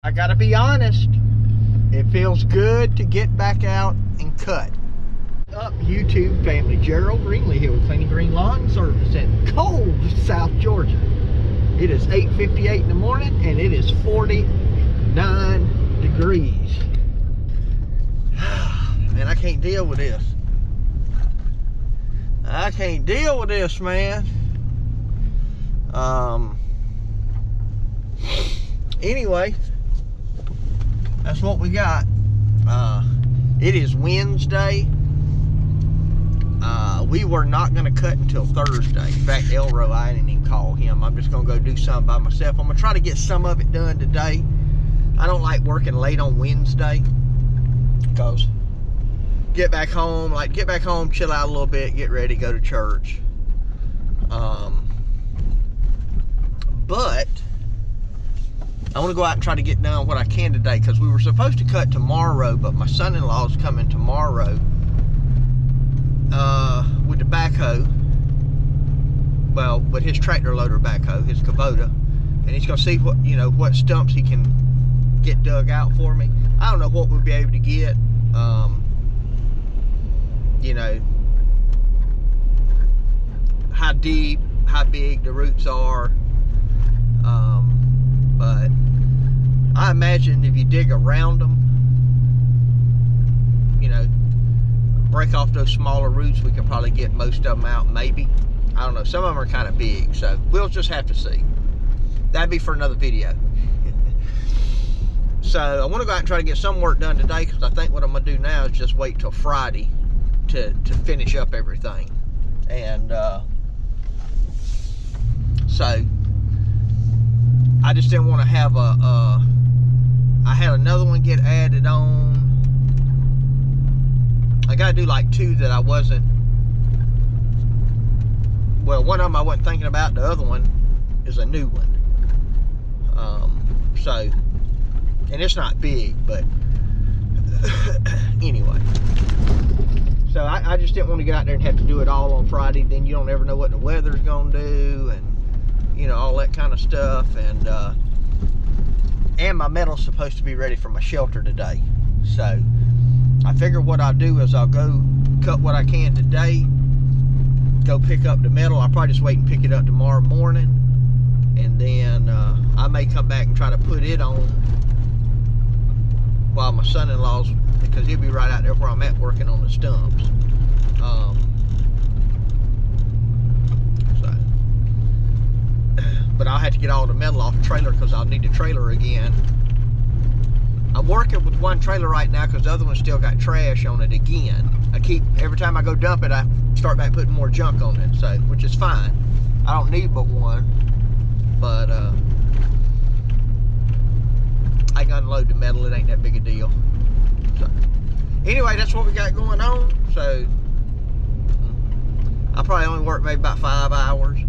I gotta be honest, it feels good to get back out and cut. Up YouTube family, Gerald Greenlee here with Clean and Green Lawn Service in cold South Georgia. It is 8:58 in the morning and it is 49 degrees. Man, I can't deal with this. I can't deal with this, man. Anyway, that's what we got. It is Wednesday. We were not going to cut until Thursday. In fact, Elro, I didn't even call him. I'm just going to go do something by myself. I'm going to try to get some of it done today. I don't like working late on Wednesday because get back home, chill out a little bit, get ready, go to church. But I want to go out and try to get done what I can today, because we were supposed to cut tomorrow, but my son-in-law's coming tomorrow with the backhoe. Well, with his tractor loader backhoe, his Kubota, and he's going to see what stumps he can get dug out for me. I don't know what we'll be able to get. How deep, how big the roots are. But I imagine if you dig around them, break off those smaller roots, we can probably get most of them out, maybe. I don't know, some of them are kind of big, so we'll just have to see. That'd be for another video. So I want to go out and try to get some work done today, because I think what I'm going to do now is just wait till Friday to finish up everything. And so I just didn't want to have I had another one get added on. I got to do like two that I wasn't, well, one of them I wasn't thinking about, the other one is a new one. So, and it's not big, but anyway. So I just didn't want to get out there and have to do it all on Friday. Then you don't ever know what the weather's going to do, and all that kind of stuff. And my metal's supposed to be ready for my shelter today. So I figure what I'll do is I'll go cut what I can today, go pick up the metal. I'll probably just wait and pick it up tomorrow morning, and then I may come back and try to put it on while my son-in-law's, because he'll be right out there where I'm at working on the stumps. But I'll have to get all the metal off the trailer, because I'll need the trailer again. I'm working with one trailer right now because the other one still got trash on it again. Every time I go dump it, I start back putting more junk on it, so, which is fine. I don't need but one, but I can unload the metal. It ain't that big a deal. So anyway, that's what we got going on. So I'll probably only work maybe about 5 hours,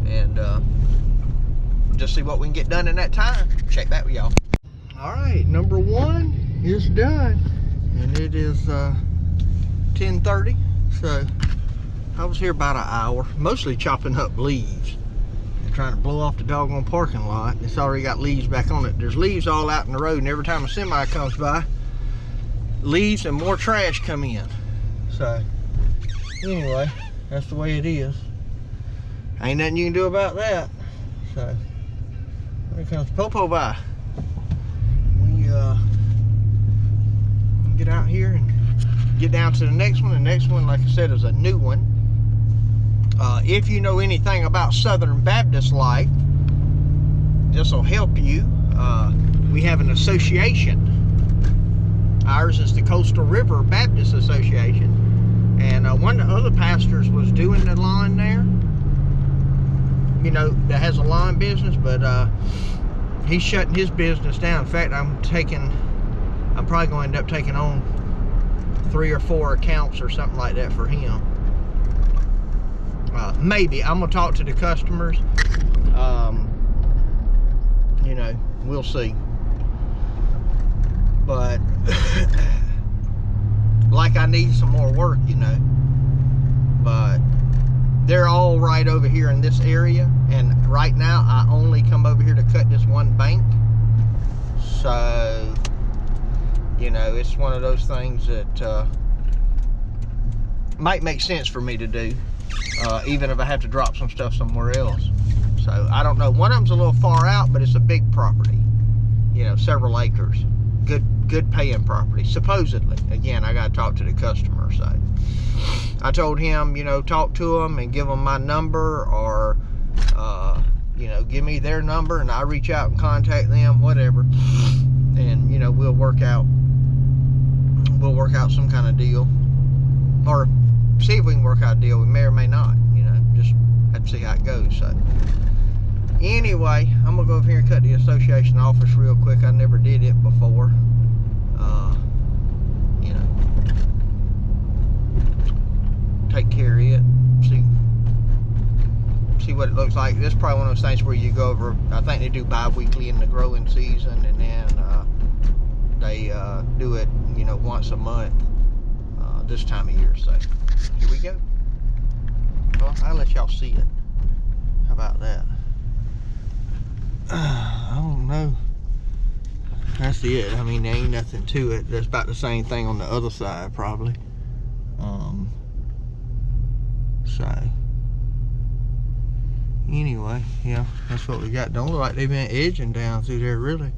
and just see what we can get done in that time. Check back with y'all. All right, number one is done, and it is 10:30. So I was here about an hour, mostly chopping up leaves and trying to blow off the doggone parking lot. It's already got leaves back on it. There's leaves all out in the road, and every time a semi comes by, leaves and more trash come in. So anyway, that's the way it is. Ain't nothing you can do about that. So here comes Popo by. We get out here and get down to the next one. The next one, like I said, is a new one. If you know anything about Southern Baptist life, this will help you. We have an association. Ours is the Coastal River Baptist Association, and one of the other pastors was doing the lawn there, that has a lawn business, but he's shutting his business down. In fact, I'm probably going to end up taking on 3 or 4 accounts or something like that for him. Maybe I'm gonna talk to the customers. We'll see. But like, I need some more work, but they're all right over here in this area, and right now I only come over here to cut this one bank. So, you know, it's one of those things that might make sense for me to do, even if I have to drop some stuff somewhere else. So I don't know. One of them's a little far out, but it's a big property, you know, several acres. Good paying property, supposedly. Again, I got to talk to the customer. So I told him, you know, talk to them and give them my number, or you know, give me their number and I reach out and contact them, whatever, and you know, we'll work out some kind of deal, or see if we can work out a deal. We may or may not, you know, just have to see how it goes. So anyway, I'm gonna go over here and cut the association office real quick. I never did it before. You know, take care of it, see what it looks like. This is probably one of those things where you go over, I think they do bi-weekly in the growing season, and then they do it, you know, once a month this time of year. So here we go. Well, I'll let y'all see it. How about that? I don't know. That's it. I mean, there ain't nothing to it. That's about the same thing on the other side, probably. So anyway, yeah, that's what we got. Don't look like they've been edging down through there, really.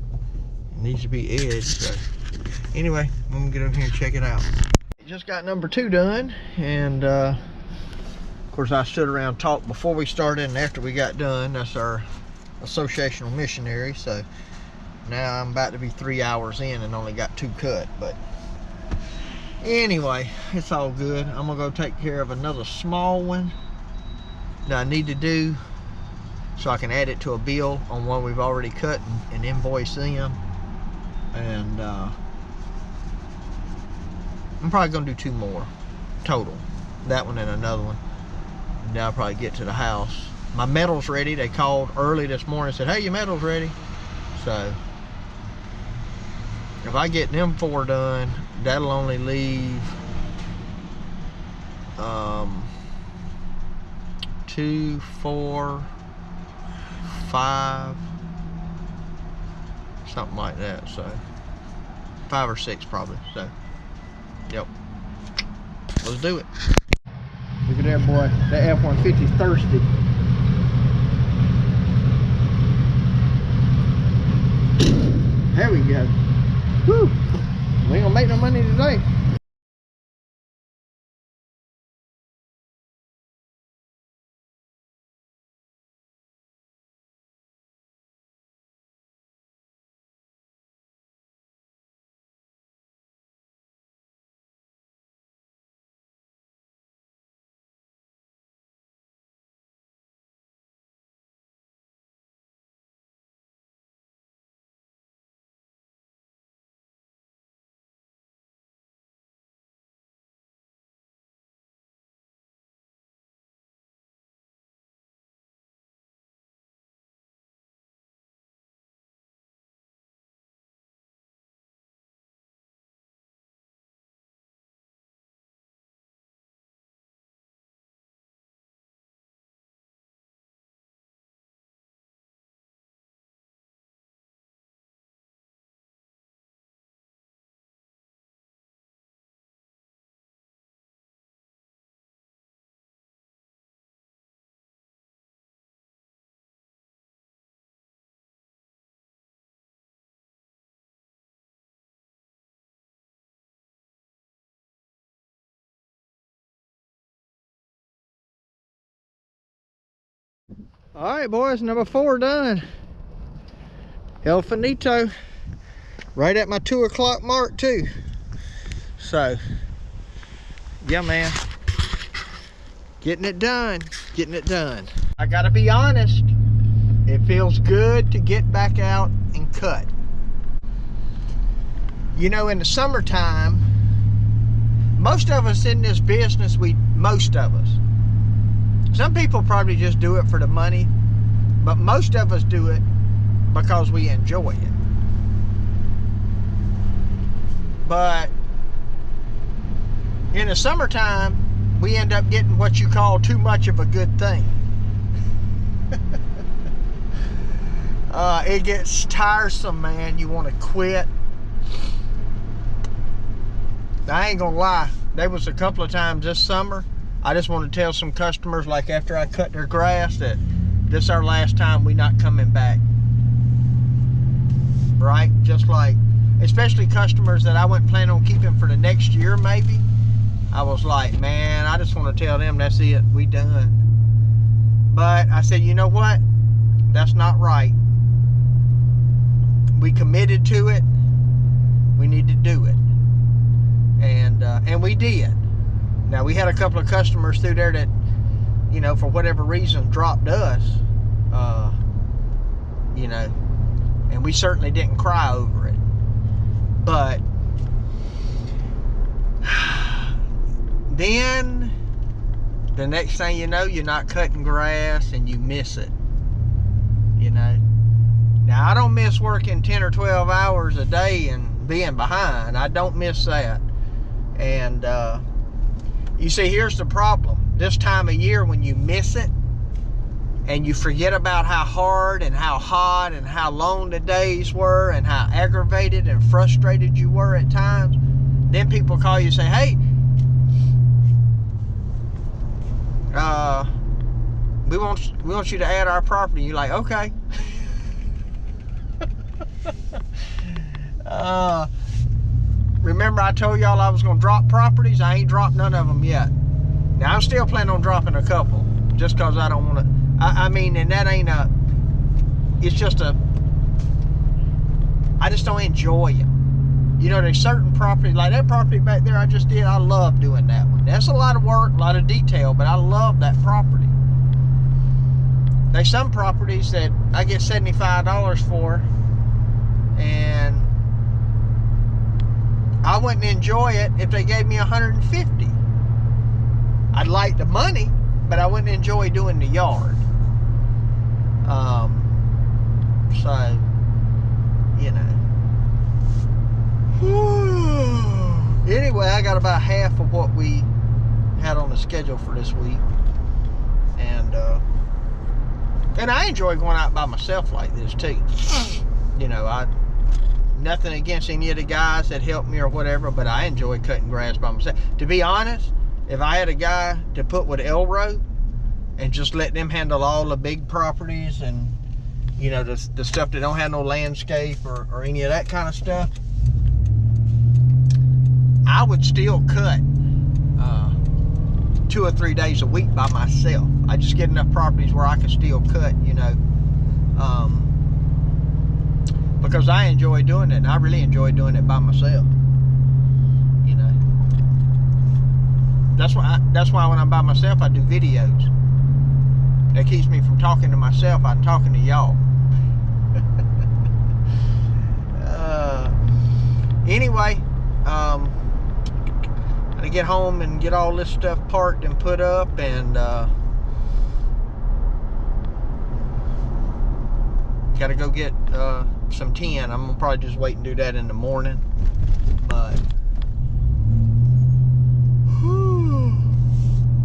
It needs to be edged. So anyway, I'm gonna get over here and check it out. Just got number 2 done, and of course I stood around and talked before we started and after we got done. That's our associational missionary. So now I'm about to be 3 hours in and only got 2 cut, but anyway, it's all good. I'm gonna go take care of another small one that I need to do so I can add it to a bill on one we've already cut and invoice them. And I'm probably gonna do 2 more total, that one and another one, and then I'll probably get to the house. My metal's ready. They called early this morning and said, hey, your metal's ready. So if I get them 4 done, that'll only leave 2, 4, 5, something like that. So 5 or 6 probably. So yep, let's do it. Look at that, boy. That F-150's thirsty. There we go. Whew. We ain't gonna make no money today. All right, boys, number 4 done. El finito. Right at my 2 o'clock mark too. So yeah, man, getting it done, getting it done. I gotta be honest, it feels good to get back out and cut. You know, in the summertime, most of us in this business, most of us, some people probably just do it for the money, but most of us do it because we enjoy it. But in the summertime, we end up getting what you call too much of a good thing. It gets tiresome, man. You want to quit. I ain't gonna lie, there was a couple of times this summer I just want to tell some customers, like after I cut their grass, that this is our last time, we not coming back. Right? Just like, especially customers that I wasn't planning on keeping for the next year maybe. I was like, man, I just want to tell them that's it, we done. But I said, you know what? That's not right. We committed to it. We need to do it. And we did. Now, we had a couple of customers through there that, you know, for whatever reason, dropped us. You know, and we certainly didn't cry over it. But then the next thing you know, you're not cutting grass and you miss it. You know. Now, I don't miss working 10 or 12 hours a day and being behind. I don't miss that. And you see, here's the problem. This time of year, when you miss it and you forget about how hard and how hot and how long the days were and how aggravated and frustrated you were at times, then people call you and say, hey, we want you to add our property. You're like, okay. Remember I told y'all I was going to drop properties? I ain't dropped none of them yet. Now, I'm still planning on dropping a couple, just because I don't want to. I mean, and that ain't a, it's just a, I just don't enjoy them. You know, there's certain property, like that property back there I just did, I love doing that one. That's a lot of work, a lot of detail, but I love that property. There's some properties that I get $75 for, and I wouldn't enjoy it if they gave me $150. I'd like the money, but I wouldn't enjoy doing the yard. So, you know. Anyway, I got about half of what we had on the schedule for this week. And I enjoy going out by myself like this too. You know, nothing against any of the guys that helped me or whatever, but I enjoy cutting grass by myself. To be honest, if I had a guy to put with Elrow and just let them handle all the big properties and, you know, the stuff that don't have no landscape or any of that kind of stuff, I would still cut 2 or 3 days a week by myself. I just get enough properties where I can still cut, you know, because I enjoy doing it, and I really enjoy doing it by myself. You know, that's why when I'm by myself, I do videos. That keeps me from talking to myself. I'm talking to y'all. Anyway, to get home and get all this stuff parked and put up, and gotta go get some tin. I'm gonna probably just wait and do that in the morning. But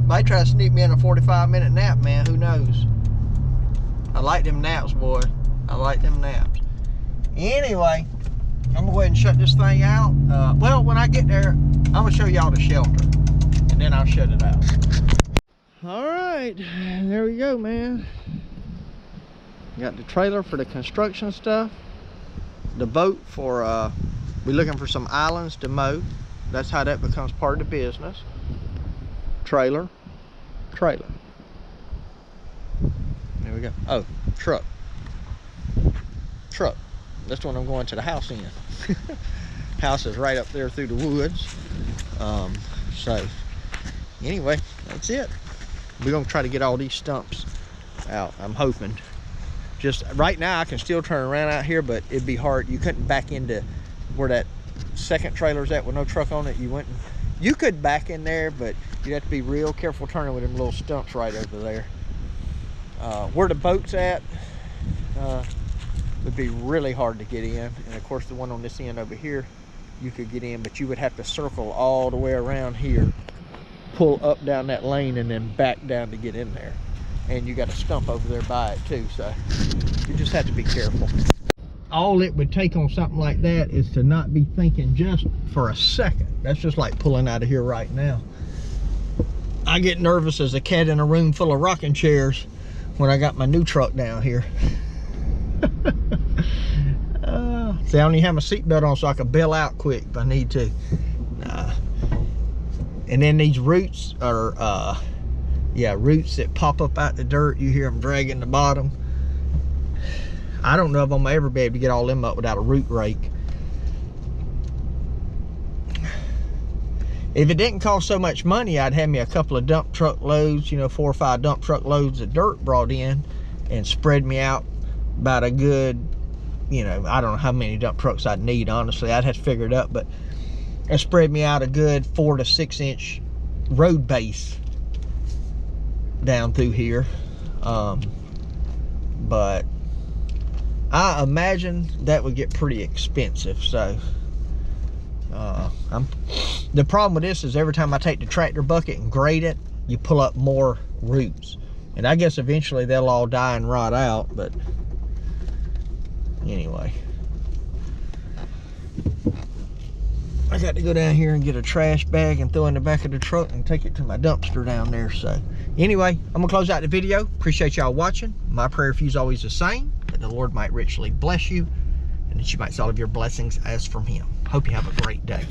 might try to sneak me in a 45-minute nap, man. Who knows? I like them naps, boy. I like them naps. Anyway, I'm gonna go ahead and shut this thing out. Well, when I get there, I'm gonna show y'all the shelter, and then I'll shut it out. All right, there we go, man. Got the trailer for the construction stuff, the boat for we're looking for some islands to mow. That's how that becomes part of the business. Trailer. There we go. Oh, truck. That's the one I'm going to the house in. House is right up there through the woods. So anyway, that's it. We're gonna try to get all these stumps out, I'm hoping. Just right now I can still turn around out here, but it'd be hard. You couldn't back into where that second trailer's at with no truck on it. You could back in there, but you'd have to be real careful turning with them little stumps right over there. Where the boat's at would be really hard to get in, and of course the one on this end over here you could get in, but you would have to circle all the way around here, pull up down that lane, and then back down to get in there. and you got a stump over there by it too, so you just have to be careful. All it would take on something like that is to not be thinking just for a second. That's just like pulling out of here right now. I get nervous as a cat in a room full of rocking chairs when I got my new truck down here. See, I don't even have my seatbelt on, so I can bail out quick if I need to. And then these roots are, roots that pop up out the dirt. You hear them dragging the bottom. I don't know if I'm ever be able to get all them up without a root rake. If it didn't cost so much money, I'd have me a couple of dump truck loads, 4 or 5 dump truck loads of dirt brought in and spread me out about a good, I don't know how many dump trucks I'd need, honestly. I'd have to figure it up, but it spread me out a good 4 to 6 inch road base down through here. But I imagine that would get pretty expensive. So the problem with this is every time I take the tractor bucket and grade it, you pull up more roots, and I guess eventually they'll all die and rot out. But anyway, I got to go down here and get a trash bag and throw in the back of the truck and take it to my dumpster down there. So anyway, I'm gonna close out the video. Appreciate y'all watching. My prayer for you is always the same, that the Lord might richly bless you and that you might see all of your blessings as from him. Hope you have a great day.